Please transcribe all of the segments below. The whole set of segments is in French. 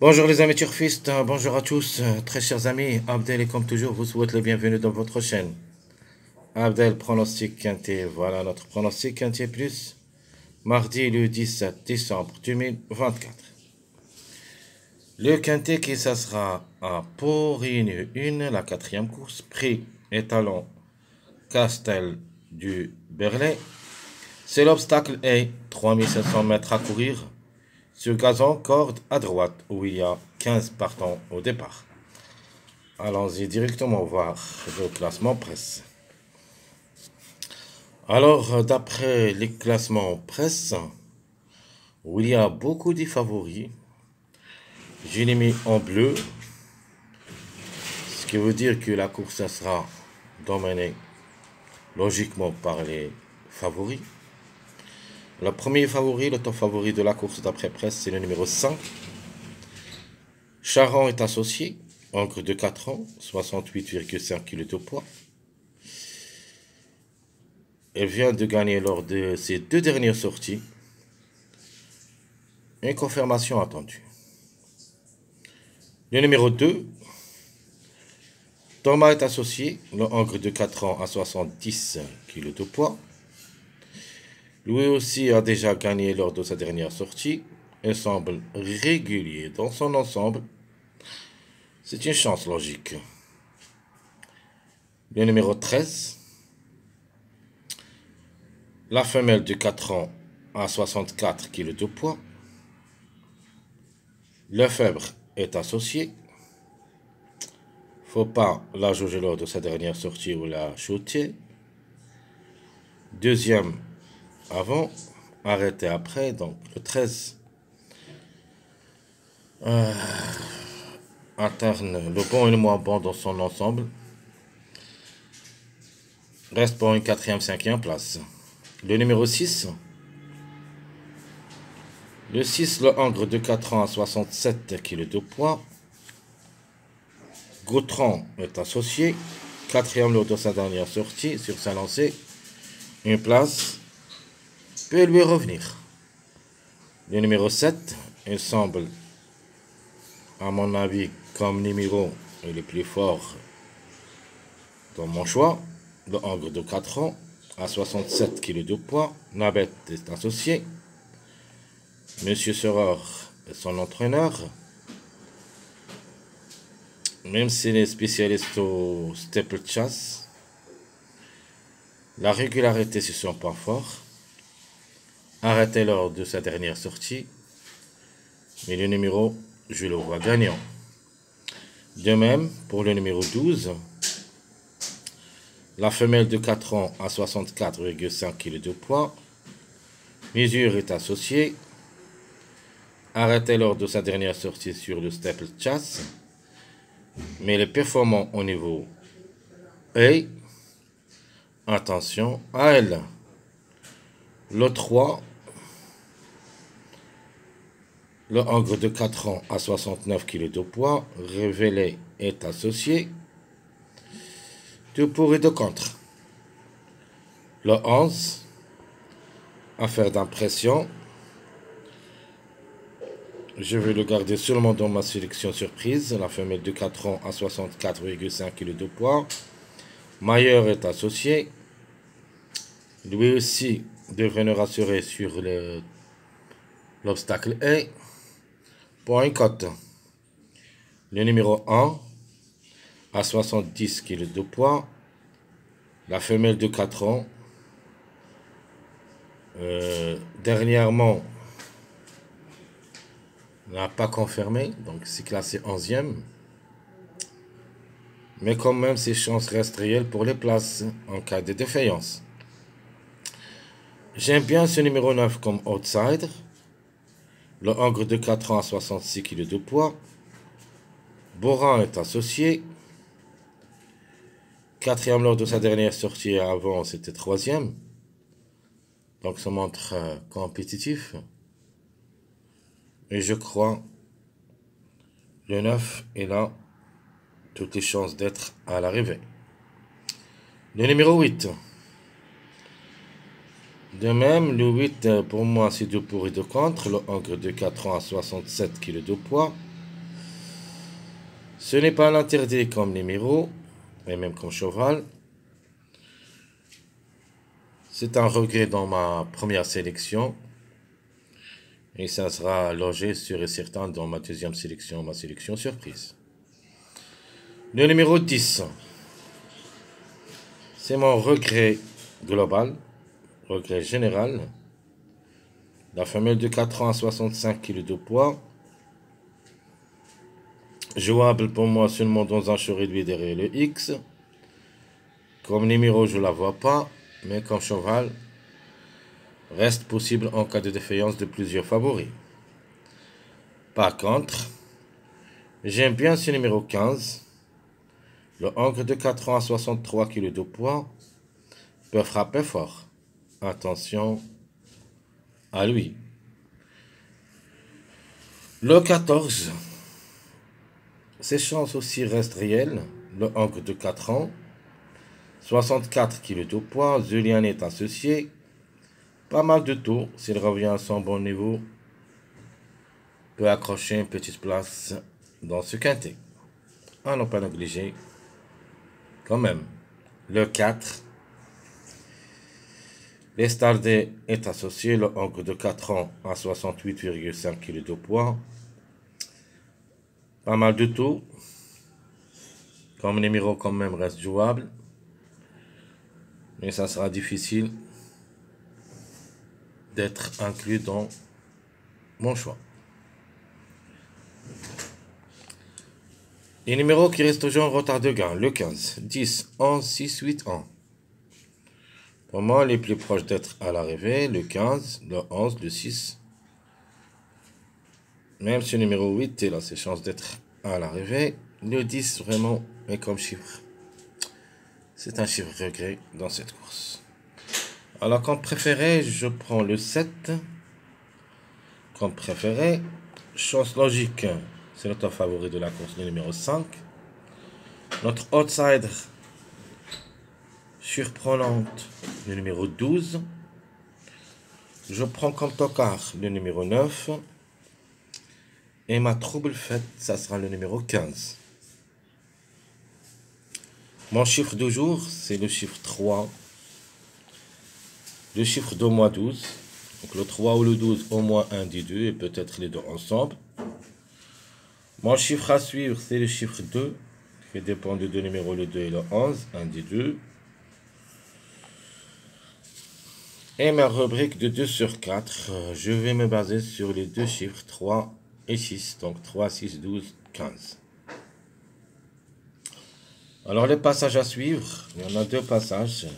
Bonjour les amis turfistes, bonjour à tous, très chers amis. Abdel et comme toujours vous souhaite le bienvenu dans votre chaîne. Abdel pronostic quintet, voilà notre pronostic quintet plus. Mardi le 17 décembre 2024. Le quintet qui ça sera à Porine 1, la quatrième course, prix étalon Castel du Berlay. C'est l'obstacle A, 3700 mètres à courir. Sur gazon, corde à droite, où il y a 15 partants au départ. Allons-y directement voir le classement presse. Alors, d'après les classements presse, où il y a beaucoup de favoris, je l'ai mis en bleu, ce qui veut dire que la course sera dominée logiquement par les favoris. Le premier favori, le top favori de la course d'après presse, c'est le numéro 5. Charon est associé, encre de 4 ans, 68,5 kg de poids. Elle vient de gagner lors de ses deux dernières sorties. Une confirmation attendue. Le numéro 2, Thomas est associé, le encre de 4 ans à 70 kg de poids. Lui aussi a déjà gagné lors de sa dernière sortie. Il semble régulier dans son ensemble. C'est une chance logique. Le numéro 13, la femelle de 4 ans à 64 kg de poids. Lefebvre est associé. Faut pas la jauger lors de sa dernière sortie ou la shooter. Deuxième avant, arrêté après, donc le 13. Interne, le bon et le moins bon dans son ensemble. Reste pour une quatrième, cinquième place. Le numéro 6. Le 6, le encre de 4 ans à 67 kg de poids. Gautran est associé. Quatrième lors de sa dernière sortie sur sa lancée. Une place peut lui revenir. Le numéro 7, il semble, à mon avis, comme numéro, il est plus fort dans mon choix. Le encre de 4 ans à 67 kg de poids. Nabet est associé. Monsieur Serreur est son entraîneur. Même s'il est spécialiste au steeplechase, la régularité c'est son point fort. Arrêté lors de sa dernière sortie. Mais le numéro, je le vois gagnant. De même, pour le numéro 12, la femelle de 4 ans à 64,5 kg de poids. Mesure est associée. Arrêté lors de sa dernière sortie sur le steeplechase. Mais les performants au niveau A. Attention à elle. Le 3. Le encre de 4 ans à 69 kg de poids. Révélé est associé. De pour et de contre. Le 11. Affaire d'impression. Je vais le garder seulement dans ma sélection surprise. La femelle de 4 ans à 64,5 kg de poids. Mailleur est associé. Lui aussi devrait nous rassurer sur l'obstacle A. Pour une cote. Le numéro 1 à 70 kg de poids. La femelle de 4 ans. Dernièrement, n'a pas confirmé, donc c'est classé 11e. Mais quand même, ses chances restent réelles pour les places en cas de défaillance. J'aime bien ce numéro 9 comme outsider. Le encre de 4 ans à 66 kg de poids. Boran est associé. Quatrième lors de sa dernière sortie, avant c'était troisième. Donc ça montre compétitif. Et je crois le 9 est là. Toutes les chances d'être à l'arrivée. Le numéro 8. De même, le 8, pour moi, c'est 2 pour et 2 contre. Le encre de 4 ans à 67 kg de poids. Ce n'est pas l'interdit comme numéro, et même comme cheval. C'est un regret dans ma première sélection. Et ça sera logé sûr et certain dans ma deuxième sélection, ma sélection surprise. Le numéro 10. C'est mon regret global, regret général. La femelle de 4 ans à 65 kg de poids. Jouable pour moi seulement dans un choix réduit derrière le X. Comme numéro, je ne la vois pas, mais comme cheval, reste possible en cas de défaillance de plusieurs favoris. Par contre, j'aime bien ce numéro 15. Le Hongre de 4 ans à 63 kg de poids peut frapper fort. Attention à lui. Le 14. Ses chances aussi restent réelles. Le Hongre de 4 ans, 64 kg de poids, Julien est associé. Pas mal de tours, s'il revient à son bon niveau, peut accrocher une petite place dans ce quintet. À ne pas négliger, quand même. Le 4. L'Estardé est associé, le Hongre de 4 ans à 68,5 kg de poids. Pas mal de tours. Comme numéro quand même reste jouable. Mais ça sera difficile d'être inclus dans mon choix. Les numéros qui restent toujours en retard de gain. Le 15, 10, 11, 6, 8, 1. Pour moi, les plus proches d'être à l'arrivée, le 15, le 11, le 6. Même ce numéro 8, il a ses chances d'être à l'arrivée. Le 10, vraiment, est comme chiffre. C'est un chiffre regret dans cette course. Alors, comme préféré, je prends le 7. Comme préféré, chance logique, c'est notre favori de la course, le numéro 5. Notre outsider surprenante, le numéro 12. Je prends comme tocard le numéro 9. Et ma trouble faite, ça sera le numéro 15. Mon chiffre du jour, c'est le chiffre 3. Le chiffre d'au moins 12. Donc le 3 ou le 12, au moins un des deux, et peut-être les deux ensemble. Mon chiffre à suivre, c'est le chiffre 2, qui dépend de deux numéros, le 2 et le 11, un des deux. Et ma rubrique de 2 sur 4, je vais me baser sur les deux chiffres 3 et 6. Donc 3, 6, 12, 15. Alors les passages à suivre, il y en a deux passages.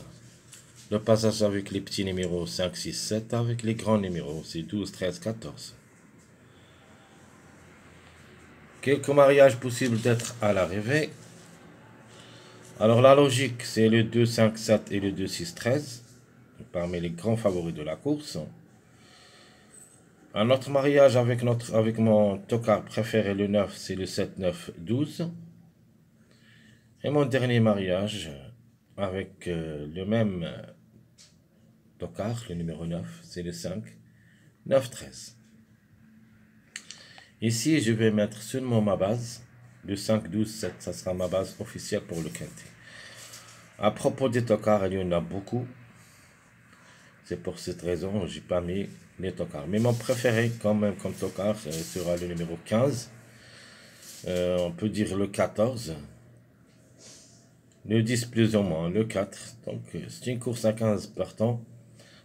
Le passage avec les petits numéros 5, 6, 7, avec les grands numéros, c'est 12, 13, 14. Quelques mariages possibles d'être à l'arrivée. Alors la logique, c'est le 2, 5, 7 et le 2, 6, 13. Parmi les grands favoris de la course. Un autre mariage avec mon tocard préféré, le 9, c'est le 7, 9, 12. Et mon dernier mariage avec le même tocard, le numéro 9, c'est le 5, 9, 13. Ici, je vais mettre seulement ma base. Le 5, 12, 7, ça sera ma base officielle pour le quintet. À propos des tocards, il y en a beaucoup. C'est pour cette raison que je n'ai pas mis les tocards. Mais mon préféré, quand même, comme tocard, sera le numéro 15. On peut dire le 14. Le 10 plus ou moins, le 4. Donc, c'est une course à 15 partants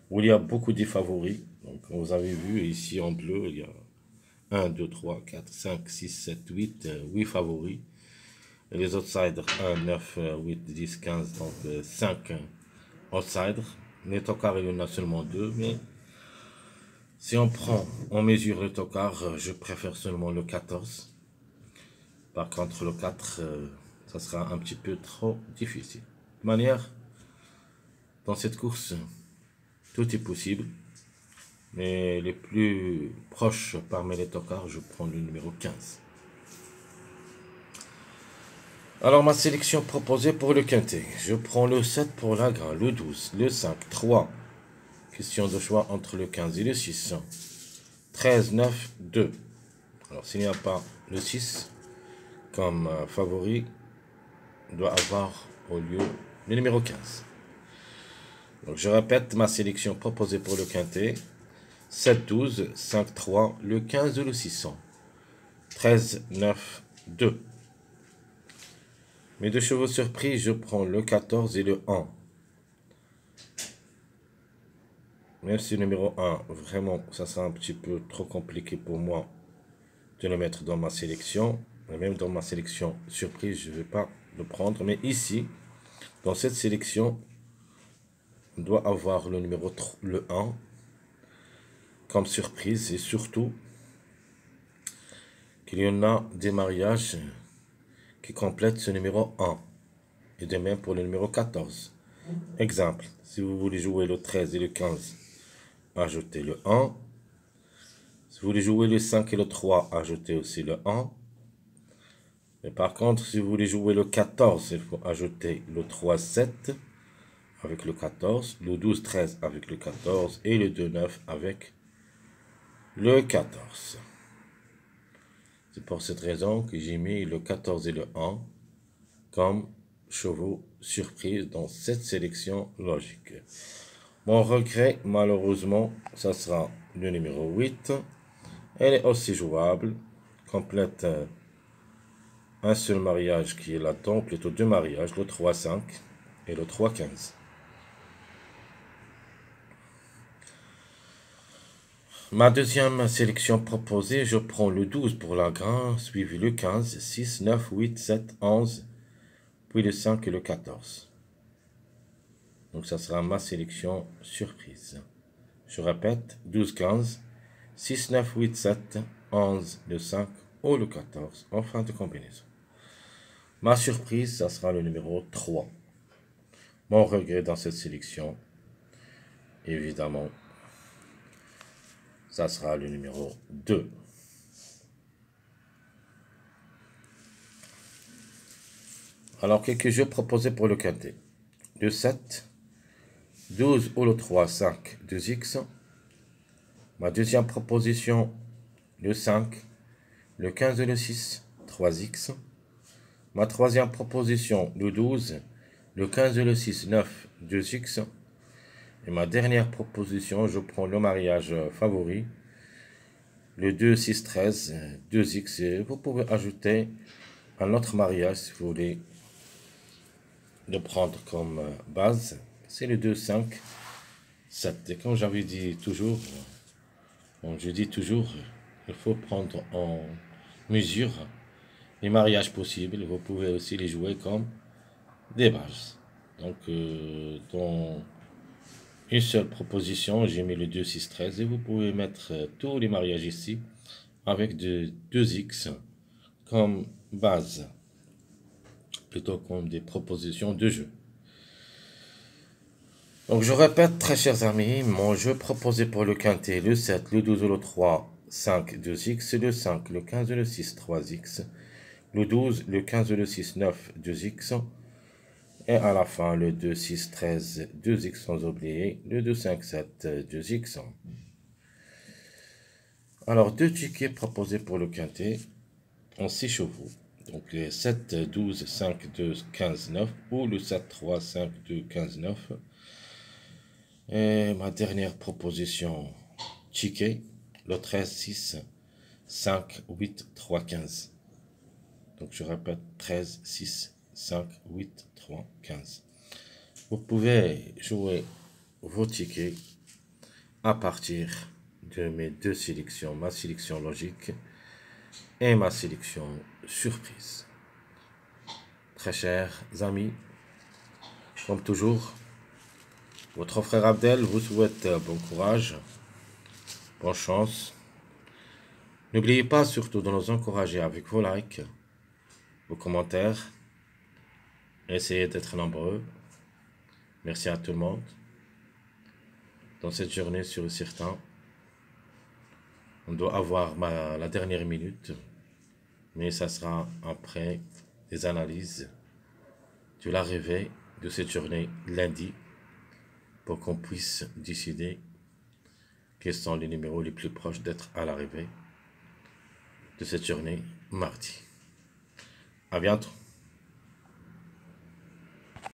où il y a beaucoup de favoris. Donc, vous avez vu ici en bleu, il y a 1, 2, 3, 4, 5, 6, 7, 8, 8 favoris. Et les outsiders, 1, 9, 8, 10, 15, donc 5 outsiders. Les tocards, il y en a seulement 2, mais si on mesure le tocard, je préfère seulement le 14. Par contre, le 4, ça sera un petit peu trop difficile. De manière, dans cette course, tout est possible. Mais les plus proches parmi les tocards, je prends le numéro 15. Alors, ma sélection proposée pour le quintet. Je prends le 7 pour la gras, le 12, le 5, 3. Question de choix entre le 15 et le 6. 13, 9, 2. Alors, s'il n'y a pas le 6, comme favori doit avoir au lieu le numéro 15. Donc je répète ma sélection proposée pour le quintet. 7, 12, 5, 3, le 15 ou le 600. 13, 9, 2. Mes deux chevaux surpris, je prends le 14 et le 1. Même si le numéro 1, vraiment, ça sera un petit peu trop compliqué pour moi de le mettre dans ma sélection. Et même dans ma sélection surprise, je ne vais pas le prendre. Mais ici, dans cette sélection, on doit avoir le numéro 3, le 1 comme surprise. Et surtout, qu'il y en a des mariages qui complètent ce numéro 1. Et de même pour le numéro 14. Exemple, si vous voulez jouer le 13 et le 15, ajoutez le 1. Si vous voulez jouer le 5 et le 3, ajoutez aussi le 1. Mais par contre, si vous voulez jouer le 14, il faut ajouter le 3, 7 avec le 14, le 12, 13 avec le 14 et le 2, 9 avec le 14. C'est pour cette raison que j'ai mis le 14 et le 1 comme chevaux surprise dans cette sélection logique. Mon regret, malheureusement, ça sera le numéro 8. Elle est aussi jouable, complète un seul mariage qui est là-dedans, plutôt deux mariages, le 3, 5 et le 3, 15. Ma deuxième sélection proposée, je prends le 12 pour la grain, suivi le 15, 6, 9, 8, 7, 11, puis le 5 et le 14. Donc ça sera ma sélection surprise. Je répète, 12, 15, 6, 9, 8, 7, 11, le 5 ou le 14 en fin de combinaison. Ma surprise, ça sera le numéro 3. Mon regret dans cette sélection, évidemment, ça sera le numéro 2. Alors, quelques jeux proposés pour le quintet. Le 7, 12 ou le 3, 5, 2x. Ma deuxième proposition, le 5, le 15 et le 6, 3x. Ma troisième proposition, le 12, le 15 et le 6, 9, 2x. Et ma dernière proposition, je prends le mariage favori, le 2, 6, 13, 2x. Et vous pouvez ajouter un autre mariage si vous voulez le prendre comme base. C'est le 2, 5, 7. Et comme j'avais dit toujours, je dis toujours, il faut prendre en mesure les mariages possibles. Vous pouvez aussi les jouer comme des bases. Donc, dans une seule proposition, j'ai mis le 2, 6, 13 et vous pouvez mettre tous les mariages ici avec de 2x comme base, plutôt comme des propositions de jeu. Donc je répète, très chers amis, mon jeu proposé pour le quintet, le 7, le 12, le 3, 5, 2x, le 5, le 15, le 6, 3x, le 12, le 15, le 6, 9, 2x, et à la fin, le 2, 6, 13, 2x sans oublier, le 2, 5, 7, 2x. Alors, deux tickets proposés pour le quintet en 6 chevaux. Donc, les 7, 12, 5, 2, 15, 9, ou le 7, 3, 5, 2, 15, 9. Et ma dernière proposition, ticket, le 13, 6, 5, 8, 3, 15. Donc, je répète, 13, 6, 5, 8, 3, 15. Vous pouvez jouer vos tickets à partir de mes deux sélections, ma sélection logique et ma sélection surprise. Très chers amis, comme toujours, votre frère Abdel vous souhaite bon courage, bonne chance. N'oubliez pas surtout de nous encourager avec vos likes, vos commentaires. Essayez d'être nombreux. Merci à tout le monde. Dans cette journée, sur certains, on doit avoir la dernière minute, mais ça sera après des analyses de l'arrivée de cette journée lundi pour qu'on puisse décider quels sont les numéros les plus proches d'être à l'arrivée de cette journée mardi. À bientôt.